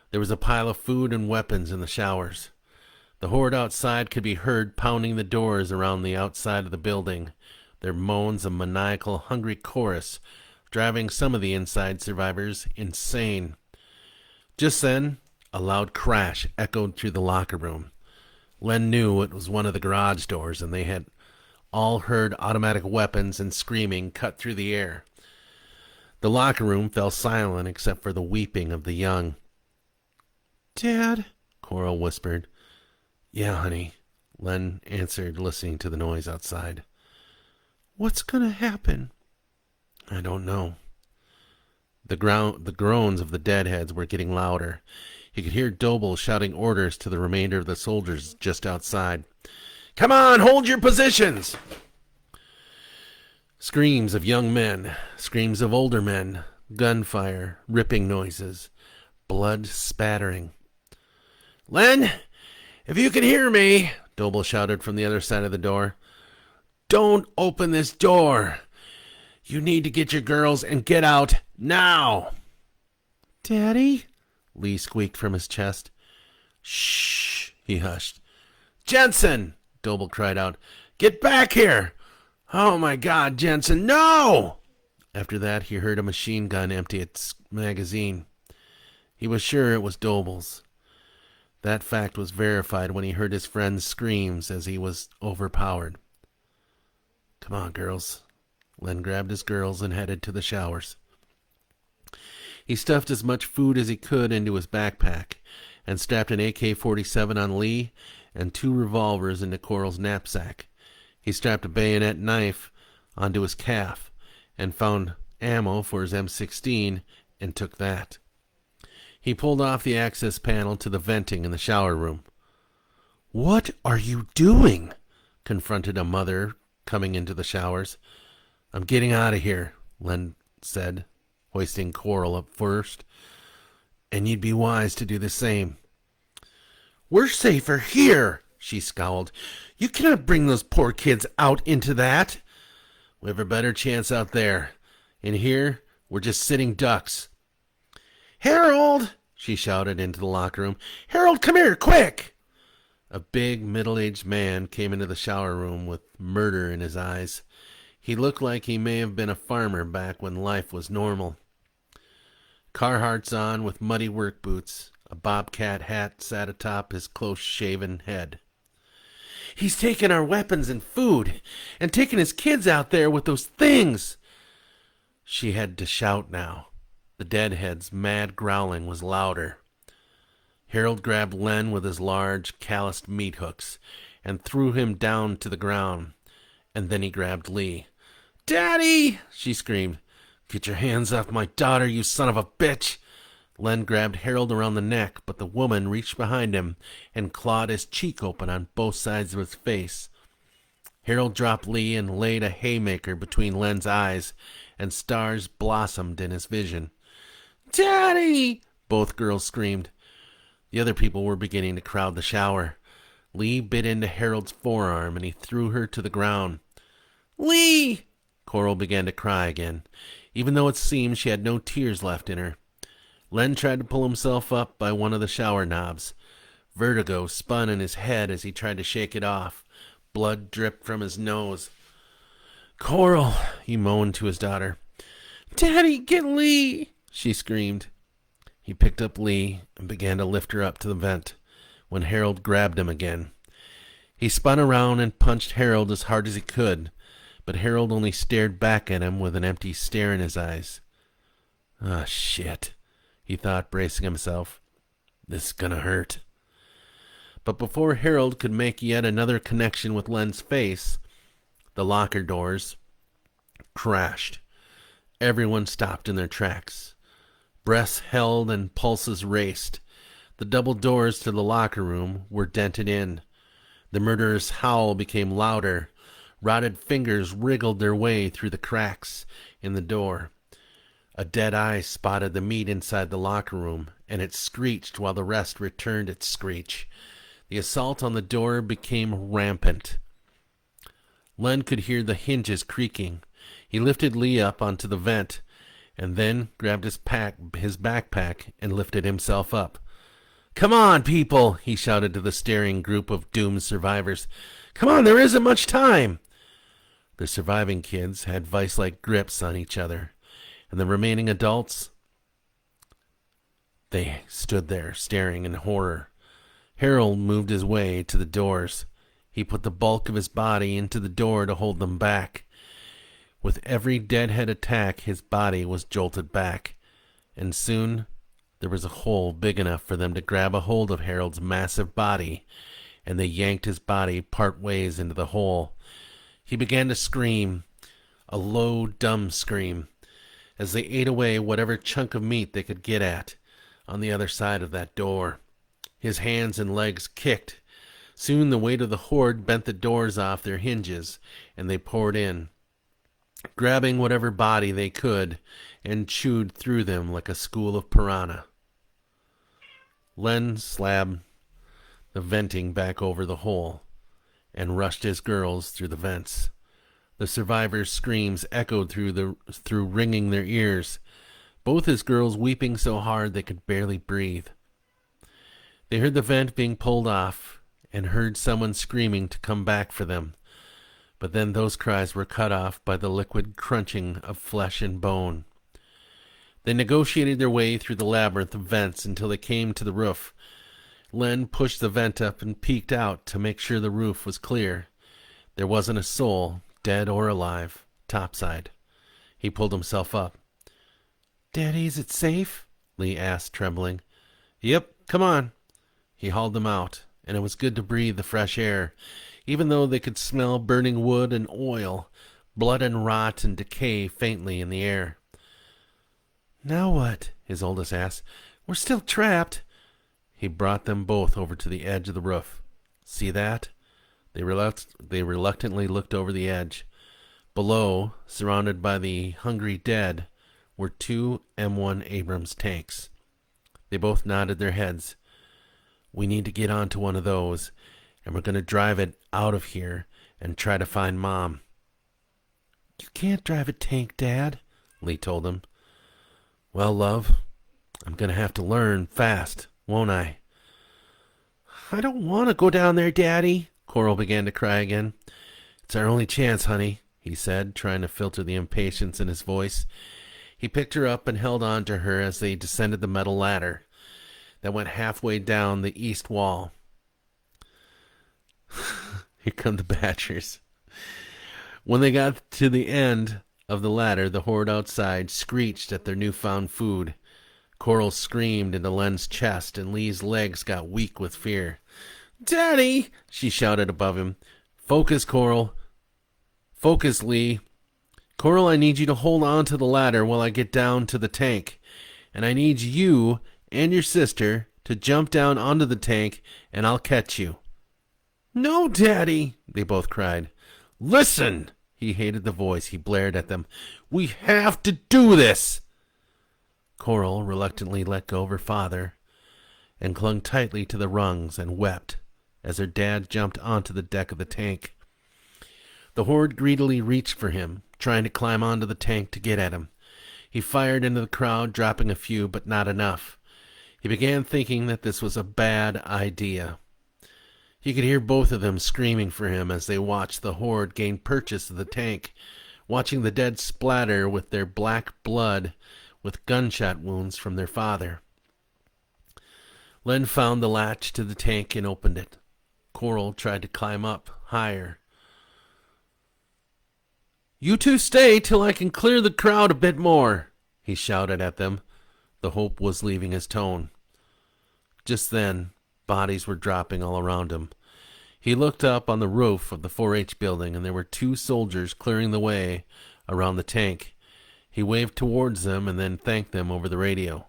There was a pile of food and weapons in the showers. The horde outside could be heard pounding the doors around the outside of the building, their moans a maniacal, hungry chorus, driving some of the inside survivors insane. Just then, a loud crash echoed through the locker room. Len knew it was one of the garage doors, and they had all heard automatic weapons and screaming cut through the air. The locker room fell silent except for the weeping of the young. "Dad," Coral whispered. "Yeah, honey," Len answered, listening to the noise outside. "What's gonna happen?" "I don't know." The groans of the deadheads were getting louder. He could hear Doble shouting orders to the remainder of the soldiers just outside. "Come on, hold your positions!" Screams of young men, screams of older men, gunfire, ripping noises, blood spattering. "Len, if you can hear me," Doble shouted from the other side of the door, "don't open this door. You need to get your girls and get out now." "Daddy?" Lee squeaked from his chest. "Shh," he hushed. "Jensen!" Doble cried out. "Get back here! Oh my God, Jensen, no!" After that, he heard a machine gun empty its magazine. He was sure it was Doble's. That fact was verified when he heard his friend's screams as he was overpowered. "Come on, girls." Len grabbed his girls and headed to the showers. He stuffed as much food as he could into his backpack and strapped an AK-47 on Lee and 2 revolvers into Coral's knapsack. He strapped a bayonet knife onto his calf and found ammo for his M16 and took that. He pulled off the access panel to the venting in the shower room. "What are you doing?" confronted a mother coming into the showers. "I'm getting out of here," Len said, hoisting Coral up first. "And you'd be wise to do the same." "We're safer here," she scowled. "You cannot bring those poor kids out into that." "We have a better chance out there. In here, we're just sitting ducks." "Harold!" she shouted into the locker room. "Harold, come here, quick!" A big, middle-aged man came into the shower room with murder in his eyes. He looked like he may have been a farmer back when life was normal. Carhartts on with muddy work boots. A bobcat hat sat atop his close-shaven head. "He's taken our weapons and food, and taken his kids out there with those things!" She had to shout now. The deadhead's mad growling was louder. Harold grabbed Len with his large, calloused meat hooks and threw him down to the ground, and then he grabbed Lee. "Daddy!" she screamed. "Get your hands off my daughter, you son of a bitch!" Len grabbed Harold around the neck, but the woman reached behind him and clawed his cheek open on both sides of his face. Harold dropped Lee and laid a haymaker between Len's eyes, and stars blossomed in his vision. "Daddy!" both girls screamed. The other people were beginning to crowd the shower. Lee bit into Harold's forearm, and he threw her to the ground. "Lee!" Coral began to cry again, even though it seemed she had no tears left in her. Len tried to pull himself up by one of the shower knobs. Vertigo spun in his head as he tried to shake it off. Blood dripped from his nose. "Coral," he moaned to his daughter. "Daddy, get Lee!" she screamed. He picked up Lee and began to lift her up to the vent when Harold grabbed him again. He spun around and punched Harold as hard as he could, but Harold only stared back at him with an empty stare in his eyes. "Ah, shit," he thought, bracing himself. "This is gonna hurt." But before Harold could make yet another connection with Len's face, the locker doors crashed. Everyone stopped in their tracks. Breaths held and pulses raced. The double doors to the locker room were dented in. The murderer's howl became louder. Rotted fingers wriggled their way through the cracks in the door. A dead eye spotted the meat inside the locker room, and it screeched while the rest returned its screech. The assault on the door became rampant. Len could hear the hinges creaking. He lifted Lee up onto the vent, and then grabbed his backpack and lifted himself up. "Come on, people!" he shouted to the staring group of doomed survivors. "Come on, there isn't much time!" The surviving kids had vice-like grips on each other, and the remaining adults, they stood there staring in horror. Harold moved his way to the doors. He put the bulk of his body into the door to hold them back. With every deadhead attack, his body was jolted back, and soon there was a hole big enough for them to grab a hold of Harold's massive body, and they yanked his body part ways into the hole. He began to scream, a low, dumb scream, as they ate away whatever chunk of meat they could get at on the other side of that door. His hands and legs kicked. Soon the weight of the horde bent the doors off their hinges, and they poured in, grabbing whatever body they could, and chewed through them like a school of piranha. Len slabbed the venting back over the hole and rushed his girls through the vents. The survivors' screams echoed through ringing their ears, both his girls weeping so hard they could barely breathe. They heard the vent being pulled off and heard someone screaming to come back for them. But then those cries were cut off by the liquid crunching of flesh and bone. They negotiated their way through the labyrinth of vents until they came to the roof. Len pushed the vent up and peeked out to make sure the roof was clear. There wasn't a soul, dead or alive, topside. He pulled himself up. "Daddy, is it safe?" Lee asked, trembling. "Yep, come on." He hauled them out, and it was good to breathe the fresh air. even though they could smell burning wood and oil, blood and rot and decay faintly in the air. "Now what?" his oldest asked. "We're still trapped." He brought them both over to the edge of the roof. "See that?" They reluctantly looked over the edge. Below, surrounded by the hungry dead, were two M1 Abrams tanks. They both nodded their heads. "We need to get onto one of those, and we're going to drive it out of here and try to find Mom." "You can't drive a tank, Dad," Lee told him. "Well, love, I'm going to have to learn fast, won't I?" "I don't want to go down there, Daddy." Coral began to cry again. "It's our only chance, honey," he said, trying to filter the impatience in his voice. He picked her up and held on to her as they descended the metal ladder that went halfway down the east wall. Here come the Badgers. When they got to the end of the ladder, the horde outside screeched at their newfound food. Coral screamed into Len's chest, and Lee's legs got weak with fear. "Daddy!" she shouted above him. "Focus, Coral. Focus, Lee. Coral, I need you to hold on to the ladder while I get down to the tank. And I need you and your sister to jump down onto the tank, and I'll catch you." "No, Daddy!" they both cried. "Listen!" He hated the voice. He blared at them. "We have to do this!" Coral reluctantly let go of her father and clung tightly to the rungs and wept as her dad jumped onto the deck of the tank. The horde greedily reached for him, trying to climb onto the tank to get at him. He fired into the crowd, dropping a few, but not enough. He began thinking that this was a bad idea. He could hear both of them screaming for him as they watched the horde gain purchase of the tank, watching the dead splatter with their black blood with gunshot wounds from their father. Len found the latch to the tank and opened it. Coral tried to climb up higher. "You two stay till I can clear the crowd a bit more," he shouted at them. The hope was leaving his tone. Just then, bodies were dropping all around him. He looked up on the roof of the 4-H building, and there were two soldiers clearing the way around the tank. He waved towards them and then thanked them over the radio.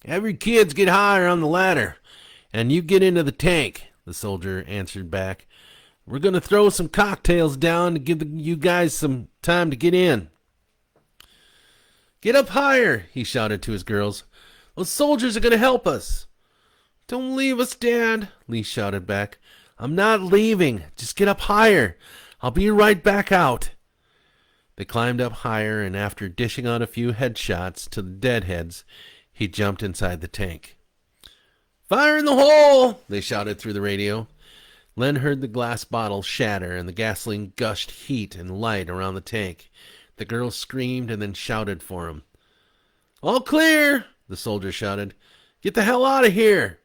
"Every kids get higher on the ladder, and you get into the tank," the soldier answered back. "We're going to throw some cocktails down to give you guys some time to get in." "Get up higher," he shouted to his girls. "Those soldiers are going to help us." "Don't leave us, Dad," Lee shouted back. "I'm not leaving. Just get up higher. I'll be right back out." They climbed up higher, and after dishing out a few headshots to the deadheads, he jumped inside the tank. "Fire in the hole!" they shouted through the radio. Len heard the glass bottles shatter, and the gasoline gushed heat and light around the tank. The girls screamed and then shouted for him. "All clear!" the soldier shouted. "Get the hell out of here!"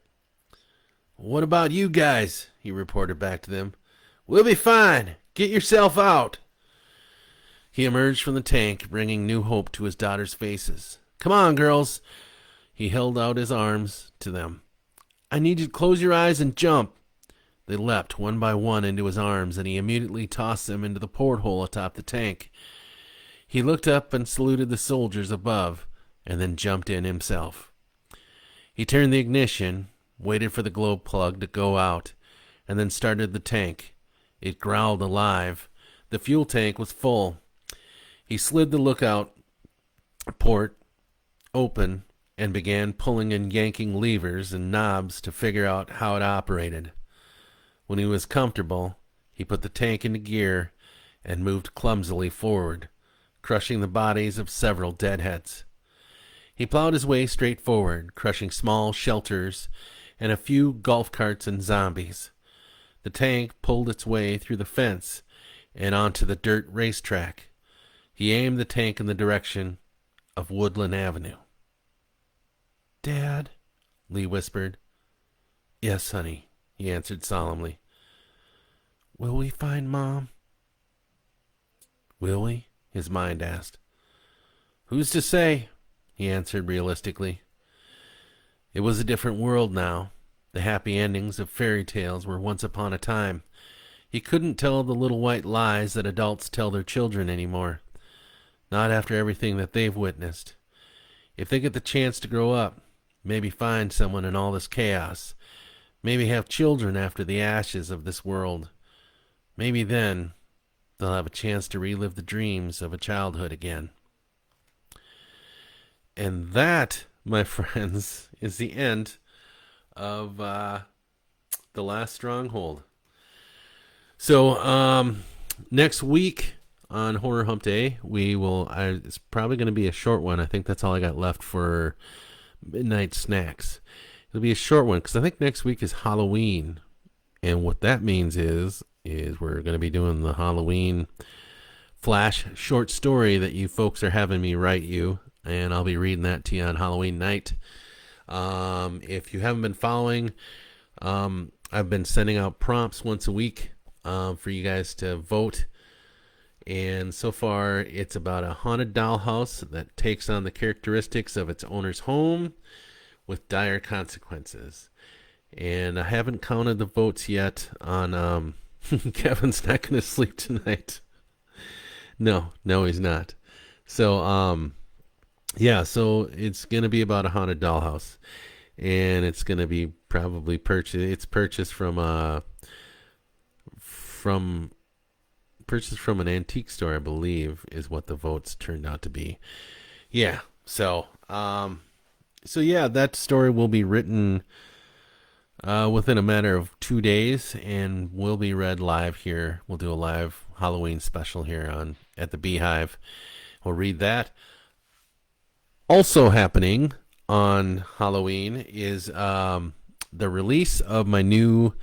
"What about you guys?" he reported back to them. "We'll be fine. Get yourself out." He emerged from the tank, bringing new hope to his daughters' faces. "Come on, girls." He held out his arms to them. "I need you to close your eyes and jump." They leapt one by one into his arms, and he immediately tossed them into the porthole atop the tank. He looked up and saluted the soldiers above, and then jumped in himself. He turned the ignition, waited for the glow plug to go out, and then started the tank. It growled alive. The fuel tank was full. He slid the lookout port open and began pulling and yanking levers and knobs to figure out how it operated. When he was comfortable, he put the tank into gear and moved clumsily forward, crushing the bodies of several deadheads. He plowed his way straight forward, crushing small shelters and a few golf carts and zombies. The tank pulled its way through the fence and onto the dirt racetrack. He aimed the tank in the direction of Woodland Avenue. "Dad," Lee whispered. "Yes, honey," he answered solemnly. "Will we find Mom?" "Will we?" his mind asked. "Who's to say?" he answered realistically. It was a different world now. The happy endings of fairy tales were once upon a time. He couldn't tell the little white lies that adults tell their children anymore. Not after everything that they've witnessed. If they get the chance to grow up, maybe find someone in all this chaos, maybe have children after the ashes of this world, maybe then they'll have a chance to relive the dreams of a childhood again. And that, my friends, is the end of The Last Stronghold. So, next week on Horror Hump Day, it's probably going to be a short one. I think that's all I got left for midnight snacks. It'll be a short one because I think next week is Halloween. And what that means is we're going to be doing the Halloween flash short story that you folks are having me write you. And I'll be reading that to you on Halloween night. If you haven't been following, I've been sending out prompts once a week for you guys to vote. And so far, it's about a haunted dollhouse that takes on the characteristics of its owner's home with dire consequences. And I haven't counted the votes yet on Kevin's not going to sleep tonight. No, he's not. So, yeah, so it's going to be about a haunted dollhouse. And it's going to be probably purchased from an antique store, I believe, is what the votes turned out to be. Yeah, so yeah, that story will be written within a matter of 2 days and will be read live here. We'll do a live Halloween special here at the b.hive. We'll read that. Also happening on Halloween is the release of my new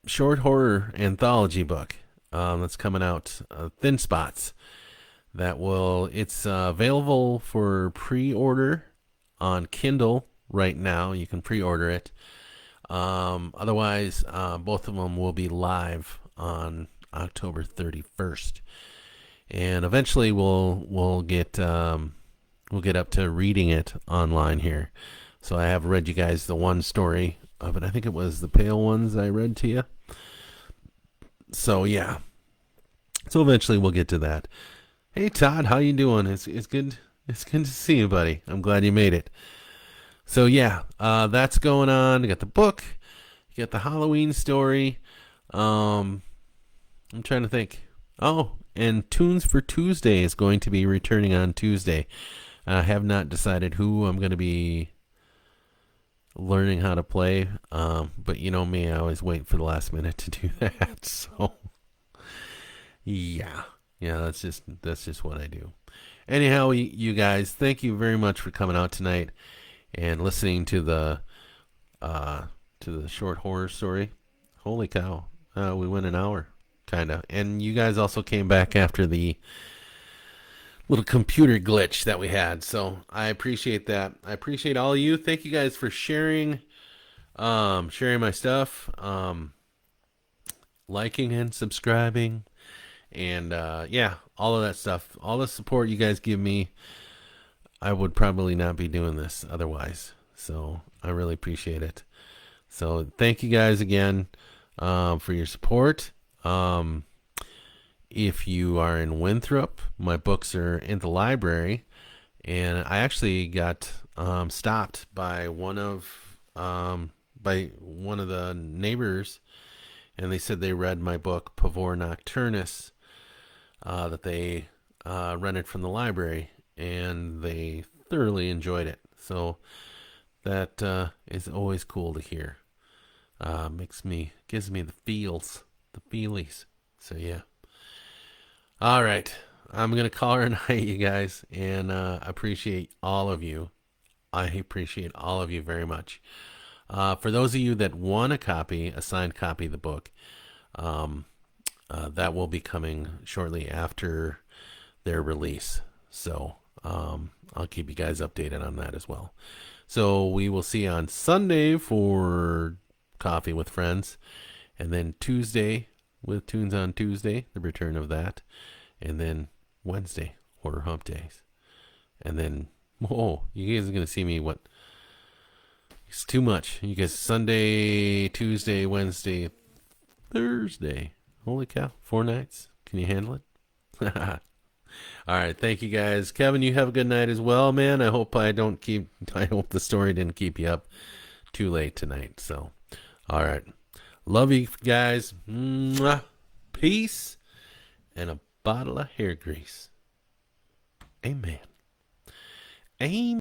short horror anthology book that's coming out, Thin Spots. It's available for pre-order on Kindle right now. You can pre-order it. Otherwise, both of them will be live on October 31st. And eventually we'll get up to reading it online here. So I have read you guys the one story of it. I think it was The Pale Ones I read to you. So yeah. So eventually we'll get to that. Hey Todd, how you doing? It's good. It's good to see you, buddy. I'm glad you made it. So yeah, that's going on. You got the book. You got the Halloween story. I'm trying to think. Oh, and Tunes for Tuesday is going to be returning on Tuesday. I have not decided who I'm going to be learning how to play. But you know me, I always wait for the last minute to do that. So yeah, that's just what I do. Anyhow, you guys, thank you very much for coming out tonight and listening to the short horror story. Holy cow, we went an hour, kind of. And you guys also came back after the little computer glitch that we had, so I appreciate that. I appreciate all of you. Thank you guys for sharing my stuff, liking and subscribing, and yeah, all of that stuff, all the support you guys give me. I would probably not be doing this otherwise, so I really appreciate it. So thank you guys again for your support. If you are in Winthrop, my books are in the library, and I actually got stopped by one of the neighbors, and they said they read my book Pavor Nocturnus that they rented from the library, and they thoroughly enjoyed it. So that is always cool to hear. Gives me the feelies. So yeah. All right, I'm gonna call her a night, you guys, and I appreciate all of you. I appreciate all of you very much. For those of you that want a signed copy of the book, that will be coming shortly after their release. So I'll keep you guys updated on that as well. So we will see you on Sunday for Coffee with Friends, and then Tuesday with Tunes on Tuesday, the return of that, and then Wednesday, Horror Hump Days. And then, you guys are going to see me, it's too much. You guys, Sunday, Tuesday, Wednesday, Thursday. Holy cow. 4 nights. Can you handle it? All right. Thank you guys. Kevin, you have a good night as well, man. I hope I hope the story didn't keep you up too late tonight. So, all right. Love you guys. Mwah. Peace and a bottle of hair grease. Amen. Amen.